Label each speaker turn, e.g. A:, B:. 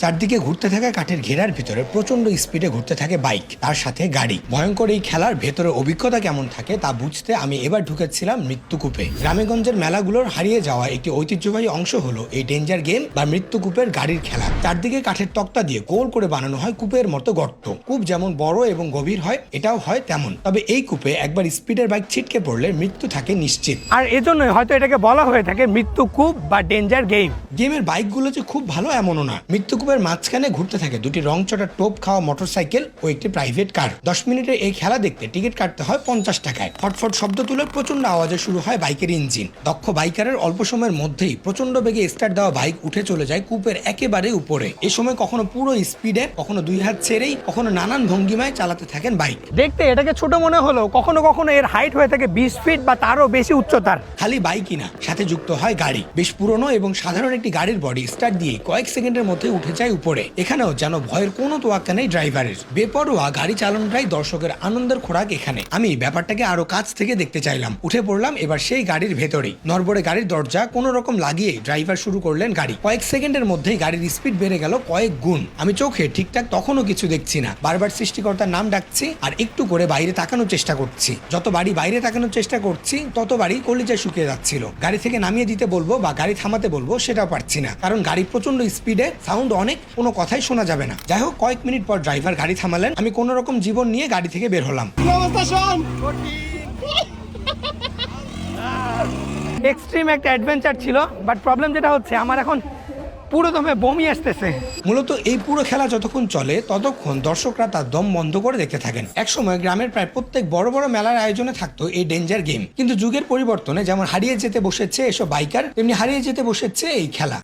A: চারদিকে ঘুরতে থাকা কাঠের ঘেরার ভিতরে প্রচন্ড স্পিডে ঘুরতে থাকে বাইক, তার সাথে গাড়ি। ভয়ঙ্কর এই খেলার ভেতরে অভিজ্ঞতা কেমন থাকে তা বুঝতে আমি এবার ঢুকেছিলাম মৃত্যুকূপে। গ্রামেগঞ্জের মেলাগুলোর হারিয়ে যাওয়া একটি ঐতিহ্যবাহী অংশ হলো এই ডেঞ্জার গেম বা মৃত্যুকূপের গাড়ির খেলা। চারদিকে কাঠের তক্তা দিয়ে গোল করে বানানো হয় কূপের মতো গর্ত। কূপ যেমন বড় এবং গভীর হয়, এটাও হয় তেমন। তবে এই কূপে একবার স্পিডের বাইক ছিটকে পড়লে মৃত্যু থাকে নিশ্চিত।
B: আর এজন্যই হয়তো এটাকে বলা হয়ে থাকে মৃত্যুকূপ বা ডেঞ্জার গেম।
A: গেমের বাইকগুলো যে খুব ভালো এমনও না। মৃত্যুকূপের মাঝখানে ঘুরতে থাকে দুটি রংচটা টোপ খাওয়া মোটরসাইকেল ও একটি প্রাইভেট কার। 10 মিনিটের এই খেলা দেখতে টিকিট কাটতে হয় 50 টাকায়। ফটফট শব্দ তুলে প্রচন্ড আওয়াজে শুরু হয় বাইকের ইঞ্জিন। দক্ষ বাইকারের অল্প সময়ের মধ্যেই প্রচন্ড বেগে স্টার্ট দেওয়া বাইক উঠে চলে যায় কূপের একেবারে উপরে। এ সময় কখনো পুরো স্পিডে, কখনো দুই হাত ছেড়েই, কখনো নানান ভঙ্গিমায় চালাতে থাকেন বাইক।
B: দেখতে এটাকে ছোট মনে হলেও কখনো কখনো এর হাইট হয়ে থাকে 20 ফিট বা তারও বেশি উচ্চতার।
A: খালি বাইকই না, সাথে যুক্ত হয় গাড়ি। বেশ পুরনো এবং সাধারণ একটি গাড়ির বডি স্টার্ট দিয়ে কয়েক সেকেন্ডের মধ্যে উঠে যায় উপরে। এখানেও যেন ভয়ের কোনো তোয়াক্কা নেই ড্রাইভারের। বেপরোয়া গাড়ি চালানোটাই দর্শকের আনন্দের খোরাক এখানে। আমি ব্যাপারটাকে আরো কাছ থেকে দেখতে চাইলাম। উঠে পড়লাম এবার সেই গাড়ির ভেতরেই। নড়বড়ে গাড়ির দরজা কোনো রকম লাগিয়ে ড্রাইভার শুরু করলেন গাড়ি। কয়েক সেকেন্ডের মধ্যেই গাড়ির স্পিড বেড়ে গেল কয়েক গুণ। আমি চোখে ঠিকঠাক তখনও কিছু দেখছি না। বারবার সৃষ্টিকর্তার নাম ডাকছি আর একটু করে বাইরে তাকানোর চেষ্টা করছি। যত বাড়ি বাইরে তাকানোর চেষ্টা করছি ততবারই কলিজা শুকিয়ে যাচ্ছিল। গাড়ি থেকে নামিয়ে দিতে বলবো বা গাড়ি থামাতে বলবো সেটাও পারছি না, কারণ গাড়ি প্রচন্ড স্পিডে, সাউন্ড অনেক, কোনো কথাই শোনা যাবে না। যাই হোক, কয়েক মিনিট পর ড্রাইভার গাড়ি থামালেন। আমি কোনো রকম জীবন নিয়ে গাড়ি থেকে বের হলাম।
B: এক্সট্রিম একটা অ্যাডভেঞ্চার ছিল, বাট প্রবলেম যেটা হচ্ছে আমার এখন পুরো দমে বমি আসতেছে।
A: মূলত এই পুরো খেলা যতক্ষণ চলে ততক্ষণ দর্শকরা তার দম বন্ধ করে দেখতে থাকেন। একসময় গ্রামের প্রায় প্রত্যেক বড় বড় মেলার আয়োজনে থাকতো এই ডেঞ্জার গেম, কিন্তু যুগের পরিবর্তনে যেমন হারিয়ে যেতে বসেছে এসব বাইকার, তেমনি হারিয়ে যেতে বসেছে এই খেলা।